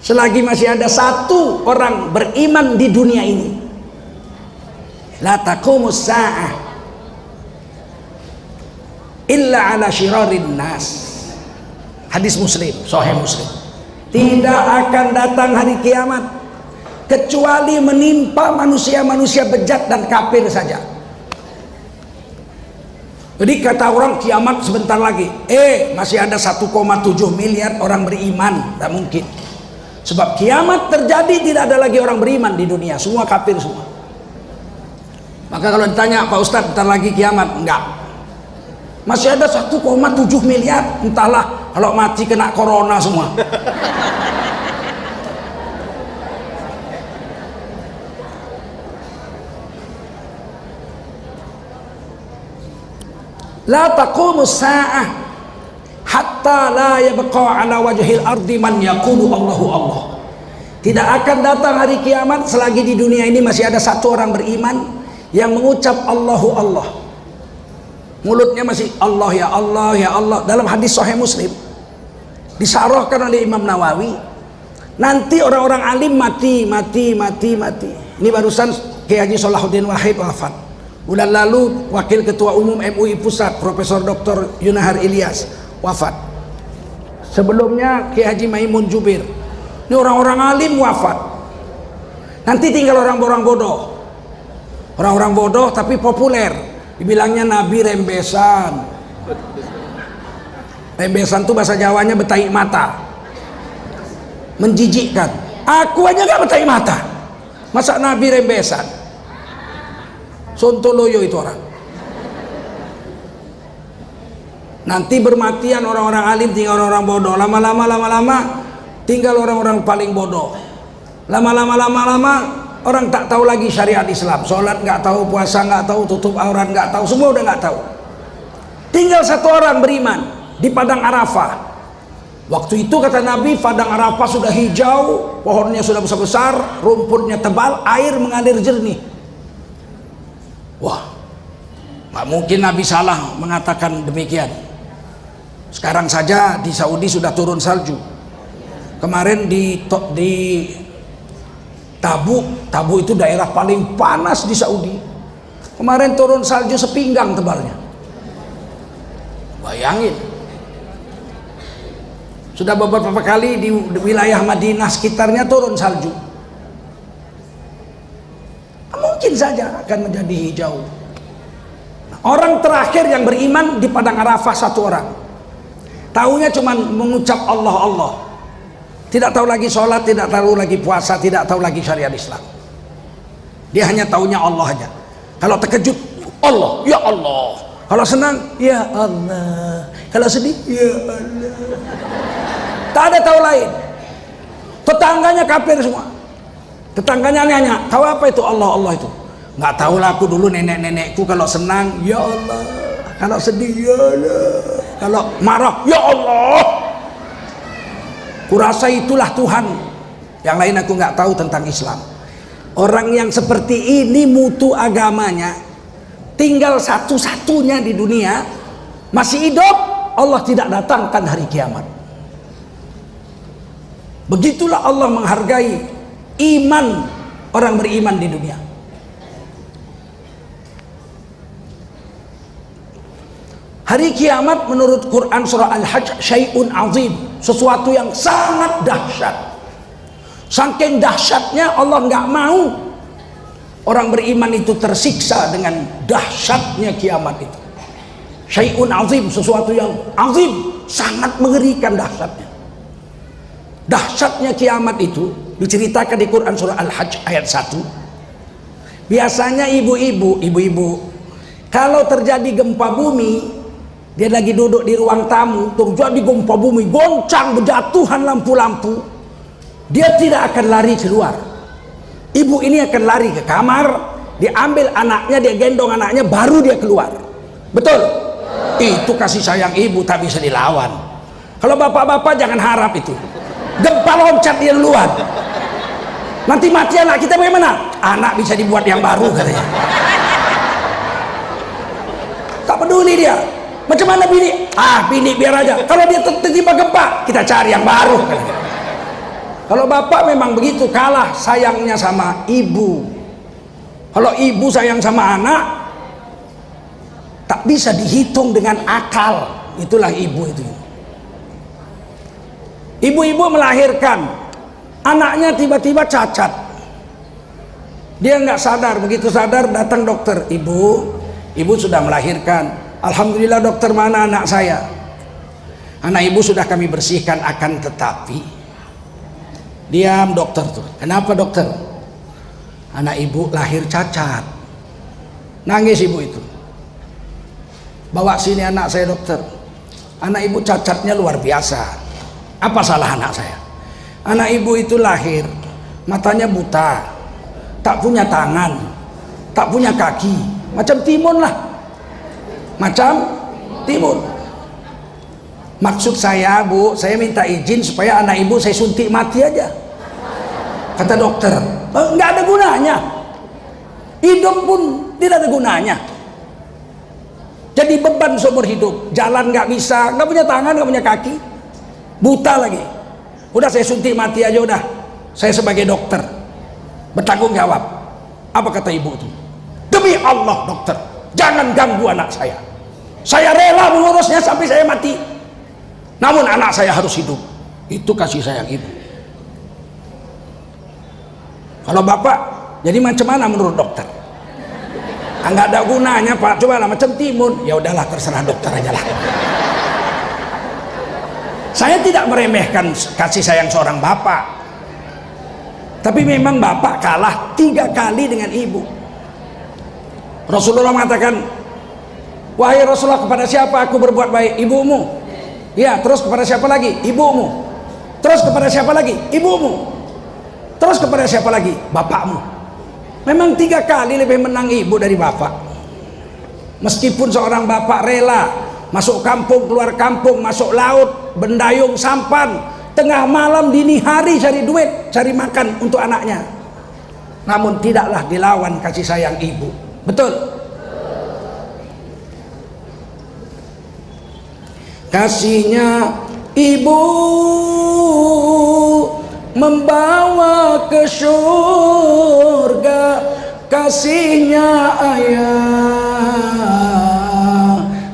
selagi masih ada satu orang beriman di dunia ini, la taqumus sa'ah illa ala syirarin nas. Hadis Muslim, Sahih Muslim. Tidak akan datang hari kiamat kecuali menimpa manusia-manusia bejat dan kafir saja. Jadi kata orang kiamat sebentar lagi, masih ada 1,7 miliar orang beriman. Tidak mungkin. Sebab kiamat terjadi tidak ada lagi orang beriman di dunia, semua kafir semua. Maka kalau ditanya, Pak Ustadz bentar lagi kiamat, enggak. Masih ada 1,7 miliar, entahlah kalau mati kena corona semua. La taqumus sa'ah hatta la yabqa ala wajhil ardi man yaqulu Allahu Allah. Tidak akan datang hari kiamat selagi di dunia ini masih ada satu orang beriman yang mengucap Allahu Allah. Mulutnya masih Allah ya Allah ya Allah. Dalam hadis Sahih Muslim disarahkan oleh Imam Nawawi, nanti orang-orang alim mati. Ini barusan Kiai Haji Salahuddin Wahid wafat. Bulan lalu Wakil Ketua Umum MUI Pusat Profesor Dr. Yunahar Ilyas wafat. Sebelumnya Kiai Haji Maimun Jubir. Ini orang-orang alim wafat. Nanti tinggal orang-orang bodoh. Orang-orang bodoh tapi populer. Dibilangnya Nabi rembesan. Rembesan itu bahasa Jawanya betai mata. Menjijikkan. Aku aja gak betai mata. Masa Nabi rembesan? Sontoloyo itu orang. Nanti bermatian orang-orang alim, tinggal orang-orang bodoh. Lama-lama tinggal orang-orang paling bodoh. Lama-lama orang tak tahu lagi syariat Islam. Sholat nggak tahu, puasa nggak tahu, tutup aurat nggak tahu, semua udah nggak tahu. Tinggal satu orang beriman di padang Arafah. Waktu itu kata Nabi, padang Arafah sudah hijau, pohonnya sudah besar-besar, rumputnya tebal, air mengalir jernih. Wah, nggak mungkin Nabi salah mengatakan demikian. Sekarang saja di Saudi sudah turun salju. Kemarin di Tabu itu daerah paling panas di Saudi. Kemarin turun salju sepinggang tebalnya. Bayangin. Sudah beberapa kali di wilayah Madinah sekitarnya turun salju. Mungkin saja akan menjadi hijau. Orang terakhir yang beriman di padang Arafah satu orang. Taunya cuma mengucap Allah Allah. Tidak tahu lagi sholat, tidak tahu lagi puasa, tidak tahu lagi syariat Islam. Dia hanya taunya Allah aja. Kalau terkejut, Allah, ya Allah. Kalau senang, ya Allah. Kalau sedih, ya Allah. Tak ada tahu lain. Tetangganya kafir semua. Tetangganya nanya, tahu apa itu Allah Allah itu? Nggak tahu lah, aku dulu nenek-nenekku kalau senang, ya Allah. Kalau sedih, ya Allah. Kalau marah, ya Allah. Kurasa itulah Tuhan. Yang lain aku nggak tahu tentang Islam. Orang yang seperti ini mutu agamanya, tinggal satu-satunya di dunia, masih hidup, Allah tidak datangkan hari kiamat. Begitulah Allah menghargai iman orang beriman di dunia. Hari kiamat menurut Quran surah Al-Hajj syai'un azim, sesuatu yang sangat dahsyat. Saking dahsyatnya Allah nggak mau orang beriman itu tersiksa dengan dahsyatnya kiamat itu. Syai'un azim, sesuatu yang azim, sangat mengerikan dahsyatnya. Dahsyatnya kiamat itu diceritakan di Quran surah Al-Hajj ayat 1. Biasanya ibu-ibu kalau terjadi gempa bumi, dia lagi duduk di ruang tamu, terjadi gempa bumi, goncang, berjatuhan lampu-lampu, dia tidak akan lari keluar. Ibu ini akan lari ke kamar, diambil anaknya, dia gendong anaknya, baru dia keluar. Betul? Itu kasih sayang ibu, tak bisa dilawan. Kalau bapak-bapak jangan harap itu. Gempa loncat dia duluan. Nanti mati anak kita bagaimana? Anak bisa dibuat yang baru katanya. Tak peduli dia. Macam mana bini? Bini biar aja. Kalau dia tiba-tiba gempa, kita cari yang baru. Kalau bapak memang begitu, kalah sayangnya sama ibu. Kalau ibu sayang sama anak, tak bisa dihitung dengan akal. Itulah ibu itu. Ibu-ibu melahirkan, anaknya tiba-tiba cacat. Dia nggak sadar, begitu sadar datang dokter. Ibu sudah melahirkan. Alhamdulillah dokter, mana anak saya? Anak ibu sudah kami bersihkan, akan tetapi diam dokter tuh. Kenapa dokter? Anak ibu lahir cacat. Nangis ibu itu. Bawa sini anak saya dokter. Anak ibu cacatnya luar biasa. Apa salah anak saya? Anak ibu itu lahir matanya buta, tak punya tangan, tak punya kaki, macam timun lah. Macam timun. Maksud saya, Bu, saya minta izin supaya anak ibu saya suntik mati aja. Kata dokter, nggak ada gunanya. Hidup pun tidak ada gunanya. Jadi beban seumur hidup. Jalan nggak bisa, nggak punya tangan, nggak punya kaki, buta lagi. Udah saya suntik mati aja udah. Saya sebagai dokter bertanggung jawab. Apa kata ibu itu? Demi Allah dokter, jangan ganggu anak saya. Saya rela mengurusnya sampai saya mati. Namun anak saya harus hidup. Itu kasih sayang ibu. Kalau bapak, jadi macam mana menurut dokter? Nggak ada gunanya pak. Coba lah macam timun. Ya udahlah, terserah dokter aja lah. Saya tidak meremehkan kasih sayang seorang bapak. Tapi memang bapak kalah 3 kali dengan ibu. Rasulullah mengatakan, wahai Rasulullah, kepada siapa aku berbuat baik? Ibumu. Ya, terus kepada siapa lagi? Ibumu. Terus kepada siapa lagi? Ibumu. Terus kepada siapa lagi? Bapakmu. Memang 3 kali lebih menang ibu dari bapak. Meskipun seorang bapak rela masuk kampung, keluar kampung, masuk laut, bendayung sampan, tengah malam, dini hari cari duit, cari makan untuk anaknya. Namun tidaklah dilawan kasih sayang ibu. Betul? Kasihnya ibu membawa ke surga, kasihnya ayah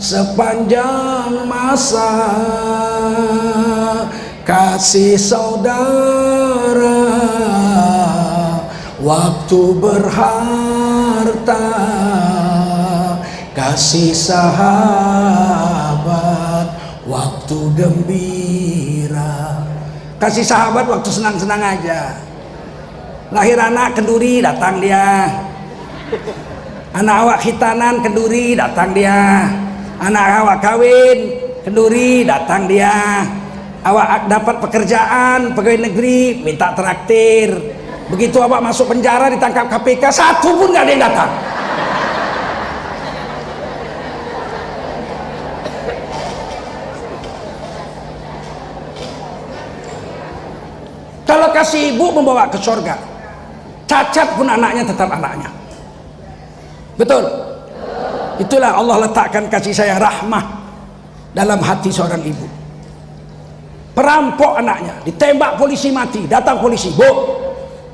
sepanjang masa, kasih saudara waktu berharta, kasih sahabat waktu gembira. Kasih sahabat waktu senang-senang aja. Lahir anak kenduri, datang dia. Anak awak khitanan kenduri, datang dia. Anak awak kawin kenduri, datang dia. Awak dapat pekerjaan pegawai negeri, minta traktir. Begitu awak masuk penjara, ditangkap KPK, satu pun gak ada yang datang. Kalau kasih ibu membawa ke surga, cacat pun anaknya tetap anaknya. Betul? Itulah Allah letakkan kasih sayang rahmah dalam hati seorang ibu. Perampok anaknya, ditembak polisi mati, datang polisi, Bu,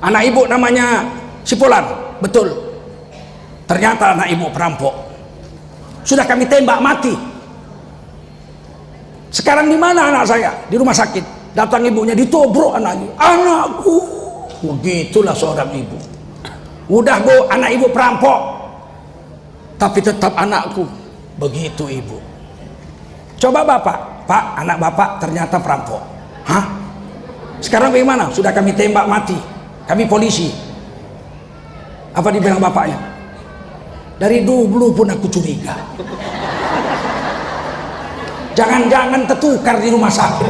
anak ibu namanya si Fulan. Betul. Ternyata anak ibu perampok. Sudah kami tembak mati. Sekarang di mana anak saya? Di rumah sakit. Datang ibunya, ditobrok anaknya. Anakku. Begitulah seorang ibu. Udah Bu, anak ibu perampok, tapi tetap anakku. Begitu ibu. Coba bapak, Pak, anak bapak ternyata perampok. Hah? Sekarang bagaimana? Sudah kami tembak mati, kami polisi. Apa dibilang bapaknya? Dari dulu pun aku curiga. Jangan-jangan tertukar di rumah sakit.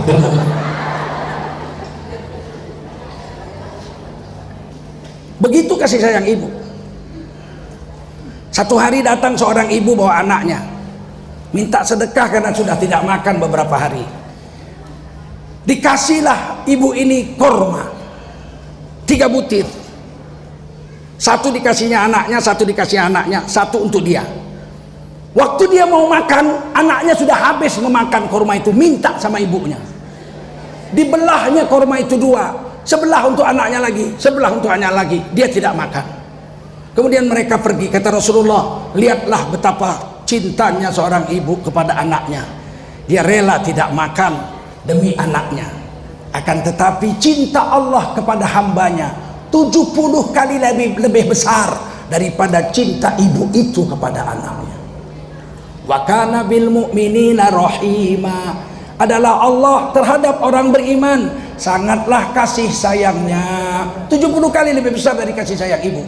Begitu kasih sayang ibu. Satu hari datang seorang ibu bawa anaknya, minta sedekah karena sudah tidak makan beberapa hari. Dikasihlah ibu ini korma 3 butir. Satu dikasihnya anaknya, satu dikasih anaknya, satu untuk dia. Waktu dia mau makan, anaknya sudah habis memakan korma itu, minta sama ibunya. Dibelahnya korma itu 2. sebelah untuk anaknya lagi, sebelah untuk anaknya lagi, dia tidak makan. Kemudian mereka pergi, kata Rasulullah, lihatlah betapa cintanya seorang ibu kepada anaknya, dia rela tidak makan demi anaknya. Akan tetapi cinta Allah kepada hambanya 70 kali lebih besar daripada cinta ibu itu kepada anaknya. Wa kana bil mu'minina rahima, adalah Allah terhadap orang beriman sangatlah kasih sayangnya 70 kali lebih besar dari kasih sayang ibu.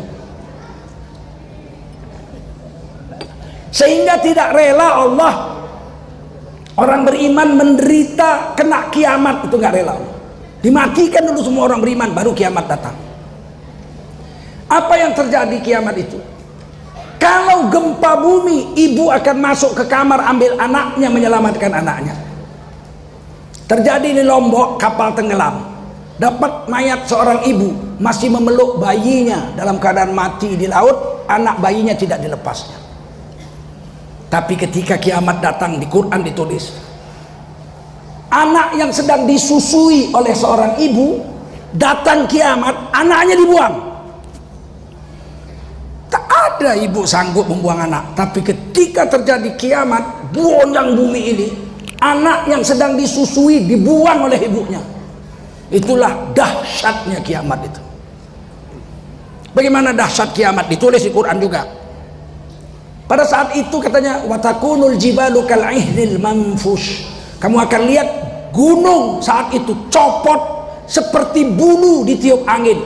Sehingga tidak rela Allah orang beriman menderita kena kiamat, itu nggak rela. Dimatikan dulu semua orang beriman baru kiamat datang. Apa yang terjadi kiamat itu? Kalau gempa bumi, ibu akan masuk ke kamar ambil anaknya, menyelamatkan anaknya. Terjadi di Lombok, kapal tenggelam, dapat mayat seorang ibu masih memeluk bayinya dalam keadaan mati di laut, anak bayinya tidak dilepasnya. Tapi ketika kiamat datang, di Quran ditulis, anak yang sedang disusui oleh seorang ibu, datang kiamat, anaknya dibuang. Tak ada ibu sanggup membuang anak. Tapi ketika terjadi kiamat, goncang bumi ini, anak yang sedang disusui dibuang oleh ibunya. Itulah dahsyatnya kiamat itu. Bagaimana dahsyat kiamat? Ditulis di Quran juga. Pada saat itu katanya, watakunul jibalu kal'ihnil manfush. Kamu akan lihat gunung saat itu copot seperti bulu ditiup angin.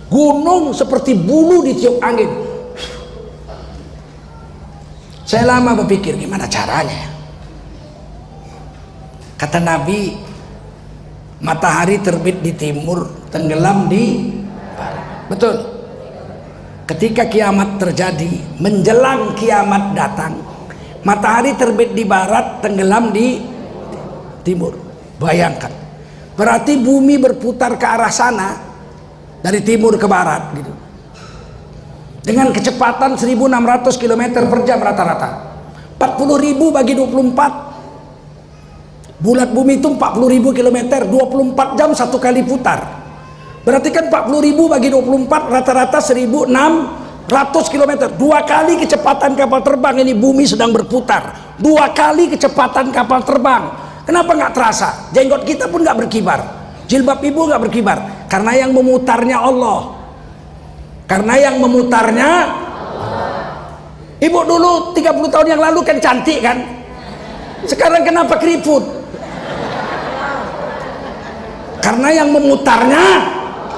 Gunung seperti bulu ditiup angin. Saya lama berpikir gimana caranya. Kata Nabi, matahari terbit di timur, tenggelam di barat. Betul. Ketika kiamat terjadi, menjelang kiamat datang, matahari terbit di barat, tenggelam di timur. Bayangkan, berarti bumi berputar ke arah sana dari timur ke barat gitu, dengan kecepatan 1600 km per jam rata-rata. 40.000 bagi 24, bulat bumi itu 40.000 km, 24 jam satu kali putar. Berarti kan 40.000 bagi 24 rata-rata 1600 km. 2 kali kecepatan kapal terbang ini bumi sedang berputar. 2 kali kecepatan kapal terbang. Kenapa nggak terasa? Jenggot kita pun nggak berkibar. Jilbab ibu nggak berkibar. Karena yang memutarnya Allah. Karena yang memutarnya Allah. Ibu dulu 30 tahun yang lalu kan cantik kan? Sekarang kenapa keriput? Karena yang memutarnya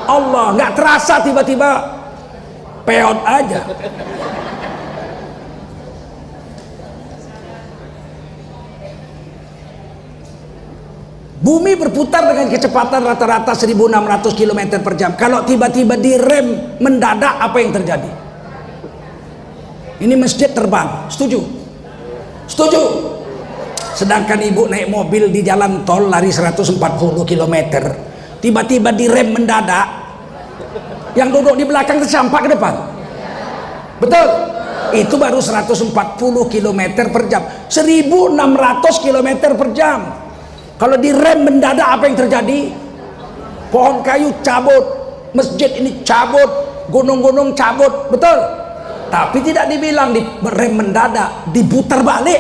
Allah, nggak terasa, tiba-tiba peot aja. Bumi berputar dengan kecepatan rata-rata 1600 km per jam. Kalau tiba-tiba direm mendadak, apa yang terjadi? Ini masjid terbang. Setuju? Setuju? Sedangkan ibu naik mobil di jalan tol lari 140 km, tiba-tiba direm mendadak, yang duduk di belakang tercampak ke depan. Betul? Itu baru 140 km per jam, 1600 km per jam. Kalau direm mendadak, apa yang terjadi? Pohon kayu cabut, masjid ini cabut, gunung-gunung cabut. Betul? Tapi tidak dibilang direm mendadak, diputar balik.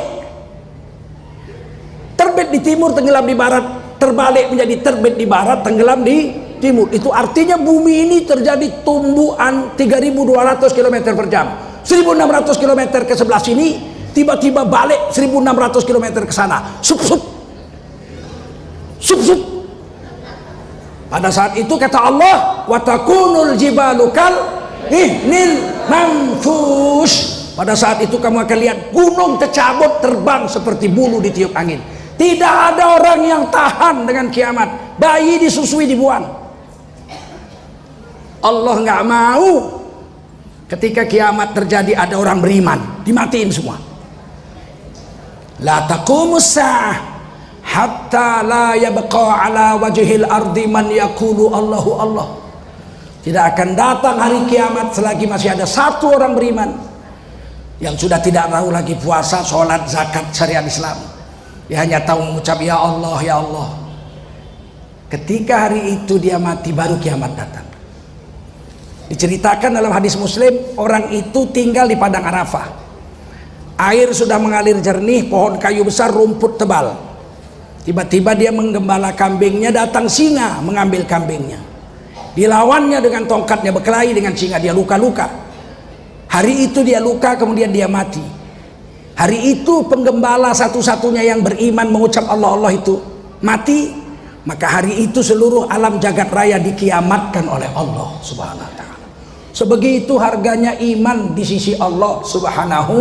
Terbit di timur, tenggelam di barat, terbalik menjadi terbit di barat, tenggelam di timur. Itu artinya bumi ini terjadi tumbuhan 3200 km per jam, 1600 km ke sebelah sini, tiba-tiba balik 1600 km ke sana. Sup sup sup sup. Pada saat itu kata Allah, watakunul jibalu kal'ihnil manfush. Pada saat itu kamu akan lihat gunung tercabut, terbang seperti bulu ditiup angin. Tidak ada orang yang tahan dengan kiamat. Bayi disusui dibuang. Allah nggak mau ketika kiamat terjadi ada orang beriman dimatiin semua. La taqumus sa'ah hatta la yabqa ala wajhil ardi man yaqulu Allahu Allah. Tidak akan datang hari kiamat selagi masih ada satu orang beriman yang sudah tidak tahu lagi puasa, sholat, zakat, syariat Islam. Dia hanya tahu mengucap ya Allah, ya Allah. Ketika hari itu dia mati, baru kiamat datang. Diceritakan dalam hadis Muslim, orang itu tinggal di padang Arafah. Air sudah mengalir jernih, pohon kayu besar, rumput tebal. Tiba-tiba dia menggembala kambingnya, datang singa mengambil kambingnya. Dilawannya dengan tongkatnya, berkelahi dengan singa, dia luka-luka. Hari itu dia luka, kemudian dia mati. Hari itu penggembala satu-satunya yang beriman mengucap Allah Allah itu mati. Maka hari itu seluruh alam jagat raya dikiamatkan oleh Allah Subhanahu wa ta'ala. Sebegitu harganya iman di sisi Allah Subhanahu